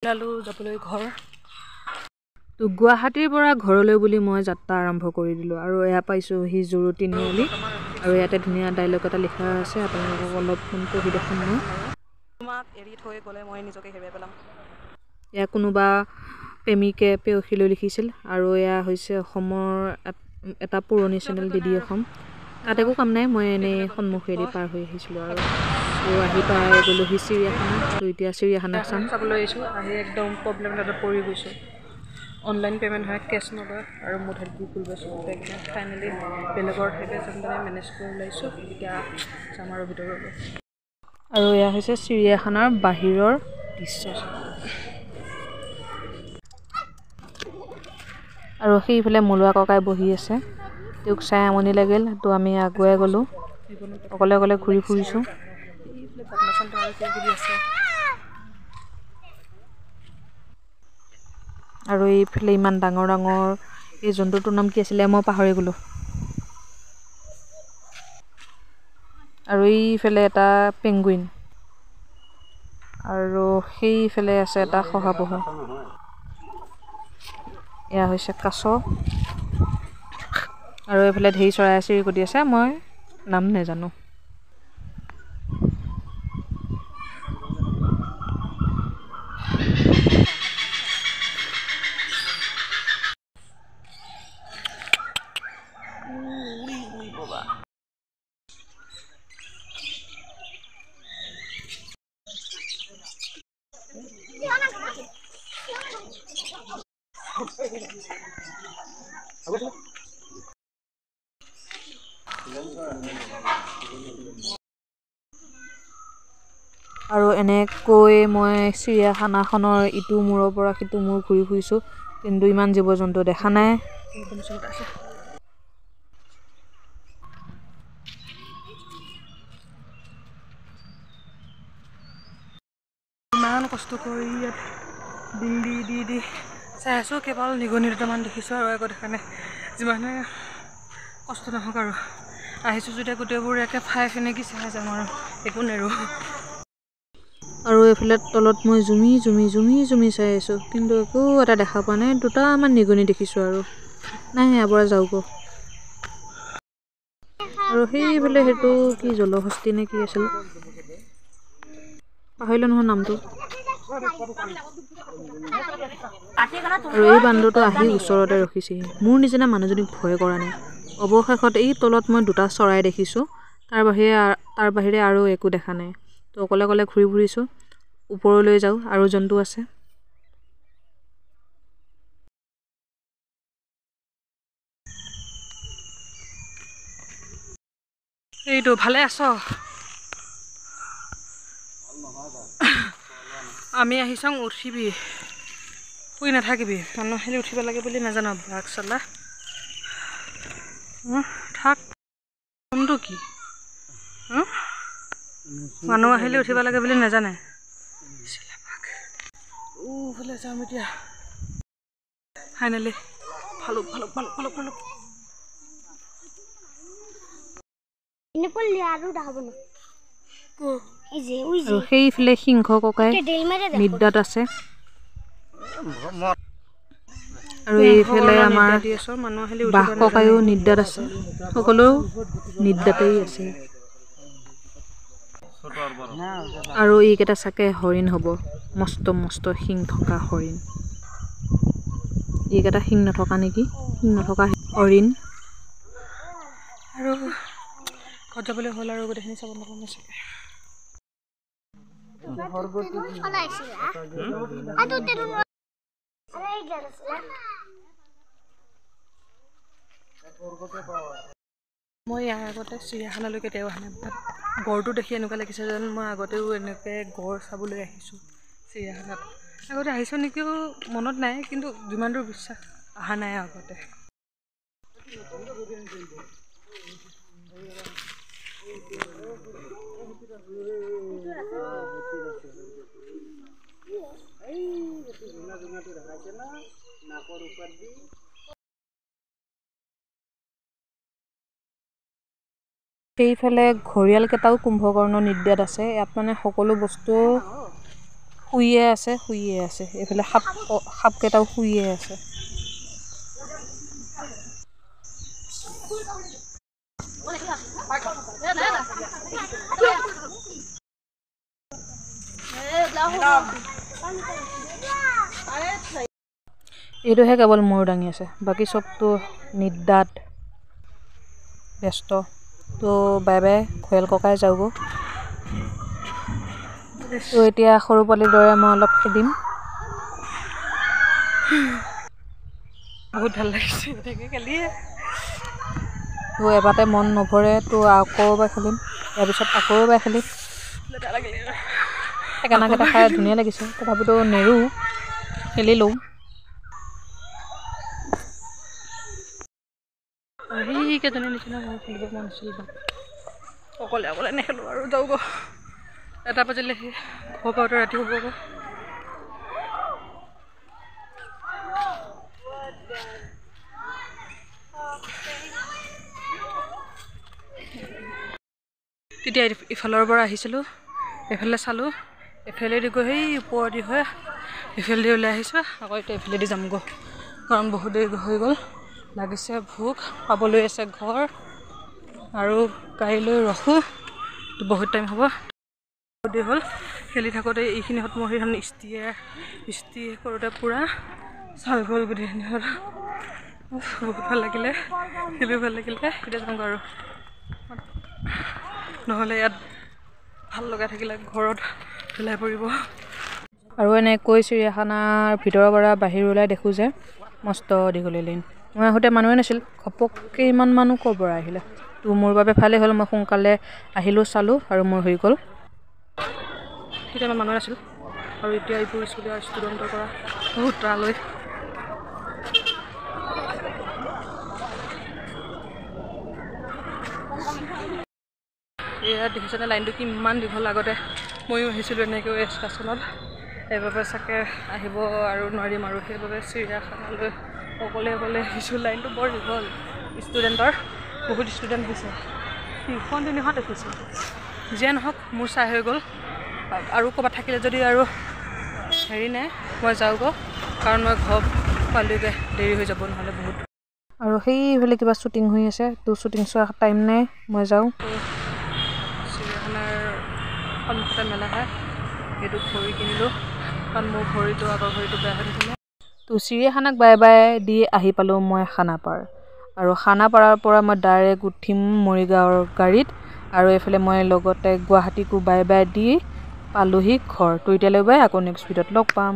লালু যাবলৈ ঘৰ তো গুৱাহাটীৰ পৰা ঘৰলৈ বুলি মই যাত্ৰা আৰম্ভ কৰি দিলোঁ আৰু এয়া পাইছোঁ সি জুৰু তিনিআলি আৰু ইয়াতে ধুনীয়া ডাইলগ এটা লিখা আছে আপোনালোকক অলপ পঢ়ি দেখোন মই তোমাক এৰি থৈ গ'লে মই নিজকে হেৰুৱাই পেলাম এয়া কোনোবা প্ৰেমিকে প্ৰেয়সীলৈ লিখিছিল আৰু এয়া হৈছে অসমৰ এটা পুৰণি চেনেল DD অসম তাত একো কাম নাই মই এনেই সন্মুখেদি পাৰ হৈ আহিছিলোঁ আৰু আহি পাই গ'লোহি চিৰিয়াখানা তো এতিয়া চিৰিয়াখানাক চাবলৈ আহিছোঁ আহি একদম প্ৰব্লেম এটা পৰি গৈছোঁ অনলাইন পে'মেণ্ট হয় কেছ নলয় আৰু মোৰ ঠাইত গুগল পে' চবতে ফাইনেলি বেলেগৰ ঠাইতে যেনে মেনেজ কৰি ওলাইছোঁ এতিয়া যাম আৰু ভিতৰলৈ আৰু এয়া হৈছে চিৰিয়াখানাৰ বাহিৰৰ দৃশ্য আৰু সেইফালে মলুৱা ককাই বহি আছে তেওঁক চাই আমনি লাগিল তো আমি আগুৱাই গ'লোঁ অকলে অকলে ঘূৰি ফুৰিছোঁ আৰু এইফালে ইমান ডাঙৰ ডাঙৰ এই জন্তুটোৰ নাম কি আছিলে মই পাহৰি গ'লোঁ আৰু এইফালে এটা পেংগুইন আৰু সেইফালে আছে এটা শহাপহু এয়া হৈছে কাছ আৰু এইফালে ঢেৰ চৰাই চিৰিকটি আছে মই নাম নাজানো আৰু এনেকৈ মই চিৰিয়াখানাখনৰ ইটো মূৰৰ পৰা সিটো মূৰ ঘূৰি ফুৰিছোঁ কিন্তু ইমান জীৱ জন্তু দেখা নাই ইমান কষ্ট কৰি ইয়াত দিন দি চাই আছোঁ কেৱল নিগনি দুটামান দেখিছোঁ আৰু একো দেখা নাই যিমানে কষ্ট নহওক আৰু আহিছোঁ যেতিয়া গোটেইবোৰ একে ফাই ফেনেকি চাই যাম আৰু একো নেৰোঁ আৰু এইফালে তলত মই জুমি চাই আছোঁ কিন্তু একো এটা দেখা পোৱা নাই দুটামান নিগনি দেখিছোঁ আৰু নাই ইয়াৰ পৰা যাওঁগৈ আৰু সেইফালে সেইটো কি জলহস্তী নে কি আছিল পাহৰিলোঁ নহয় নামটো আৰু এই বান্দৰটো আহি ওচৰতে ৰখিছেহি মোৰ নিচিনা মানুহজনীক ভয় কৰা নাই অৱশেষত এই তলত মই দুটা চৰাই দেখিছোঁ তাৰ বাহিৰে আৰু একো দেখা নাই তো অকলে অকলে ঘূৰি ফুৰিছোঁ ওপৰলৈ যাওঁ আৰু জন্তু আছে এইটো ভালে আছ আমি আহি চাওঁ উঠিবি শুই নাথাকিবি মানুহ আহিলে উঠিব লাগে বুলি নাজানো বাঘ চালা থাক কোনটো কি মানুহ আহিলে উঠিব লাগে বুলি নাজানে ফালে যাম এতিয়া ফাইনেলি ভালুক আৰু সেইফালে সিংহ ককাই নিদ্ৰাত আছে আৰু এইফালে আমাৰ বাঘ ককাইও নিদ্ৰাত আছে সকলো নিদ্ৰাতেই আছে আৰু এইকেইটা চাগে হৰিণ হ'ব মস্ত শিং থকা হৰিণ এইকেইটা শিং নথকা নেকি শিং নথকা হৰিণ আৰু ঘৰত যাবলৈ হ'ল আৰু গোটেইখিনি চাব নাপাম চাগে মই ইয়াৰ আগতে চিৰিয়াখানালৈ কেতিয়াও অহা নাই গড়টো দেখি এনেকুৱা লাগিছে যেন মই আগতেও এনেকৈ গড় চাবলৈ আহিছোঁ চিৰিয়াখানাত আগতে আহিছোঁ নেকিও মনত নাই কিন্তু যিমান দূৰ বিশ্বাস অহা নাই আগতে সেইফালে ঘৰিয়াল কেইটাও কুম্ভকৰ্ণ নিদ্ৰাত আছে ইয়াত মানে সকলো বস্তু শুইয়ে আছে এইফালে সাপকেইটাও শুইয়ে আছে। এইটোহে কেৱল মূৰ দাঙি আছে, বাকী চবটো নিদাত ব্যস্ত। তো বাই বাই, ঘৰিয়াল ককাই যাওঁগৈ। তো এতিয়া সৰু পোৱালিৰ দৰে মই অলপ খেলিম। বহুত ভাল লাগিছে খেলিয়ে। তো এবাৰতে মন নভৰে, তো আকৌ এবাৰ খেলিম, তাৰপিছত আকৌ এবাৰ খেলিম। ঠেকেনাকেইটা খাই ধুনীয়া লাগিছে, তথাপিতো নেৰোঁ, খেলি লওঁ। সেইকেইজনীৰ নিচিনা মই খেলিব মন আছিল, অকলে নেখেলোঁ আৰু যাওঁগৈ। 1 বাজিলে ঘৰ পাওঁতে ৰাতি হ'বগৈ। তেতিয়া ইফালৰ পৰা আহিছিলোঁ, এইফালে চালোঁ, এফালেদি গৈ সেই ওপৰেদি হৈ এইফালেদি ওলাই আহিছোঁ। আকৌ এতিয়া এইফালেদি যামগৈ, কাৰণ বহুত দেৰি হৈ গ'ল, লাগিছে ভোক, পাবলৈ আছে ঘৰ, আৰু গাড়ীলৈ ৰখোঁ, বহুত টাইম হ'ব। বহুত দেৰি হ'ল খেলি থাকোঁতে, এইখিনিহঁত মোৰ সেইখন ইস্তি কৰোঁতে পূৰা চাল গ'ল গোটেইখিনিহঁত। বহুত ভাল লাগিলে, খেলি ভাল লাগিলে। এতিয়া যাওঁগৈ আৰু, নহ'লে ইয়াত ভাল লগাই থাকিলে ঘৰত পেলাই পৰিব। আৰু এনেকৈ চিৰিয়াখানাৰ ভিতৰৰ পৰা বাহিৰ ওলাই দেখোঁ যে মস্ত দীঘলী লাইন। মই আহোঁতে মানুহে নাছিল, ঘপককৈ ইমান মানুহ ক'ৰ পৰা আহিলে। তো মোৰ বাবে ভালেই হ'ল, মই সোনকালে আহিলোঁ, চালোঁ, আৰু মোৰ হৈ গ'ল। তেতিয়া ইমান মানুহ নাছিল, আৰু এতিয়া এইবোৰ ষ্টুডেণ্টৰ পৰা বহুত তালৈ। এয়া দেখিছেনে লাইনটো কিমান দীঘল। আগতে ময়ো আহিছিলোঁ এনেকৈ এক্সকাৰ্ছনত, সেইবাবে চাগে আহিব আৰু নোৱাৰিম, আৰু সেইবাবে চিৰিয়াখানালৈ অকলে আহিছোঁ। লাইনটো বৰ দীঘল, ষ্টুডেণ্টৰ বহুত ষ্টুডেণ্ট আহিছে, 300-300 দেখিছোঁ। যিয়ে নহওক মোৰ চাই হৈ গ'ল, আৰু ক'ৰবাত থাকিলে যদি আৰু হেৰি নাই, মই যাওঁগৈ, কাৰণ মই ঘৰ পালোঁগৈ, দেৰি হৈ যাব নহ'লে বহুত। আৰু সেইফালে কিবা শ্বুটিং হৈ আছে, তো শ্বুটিং চোৱা টাইম নাই, মই যাওঁ। চিৰিয়াখানাৰ সন্মুখতে মেলা হয়, সেইটো ঘড়ী কিনিলোঁ, কাৰণ মোৰ ঘড়ীটো আগৰ ঘড়ীটো বেয়া হৈ থাকিলে। তো চিৰিয়াখানাক বাই বাই দি আহি পালোঁ মই খানাপাৰ, আৰু খানাপাৰাৰ পৰা মই ডাইৰেক্ট উঠিম মৰিগাঁৱৰ গাড়ীত, আৰু এইফালে মই লগতে গুৱাহাটীকো বাই বাই দি পালোঁহি ঘৰ। তো এতিয়ালৈ বাই, আকৌ নেক্সট ভিডিঅ'ত লগ পাম।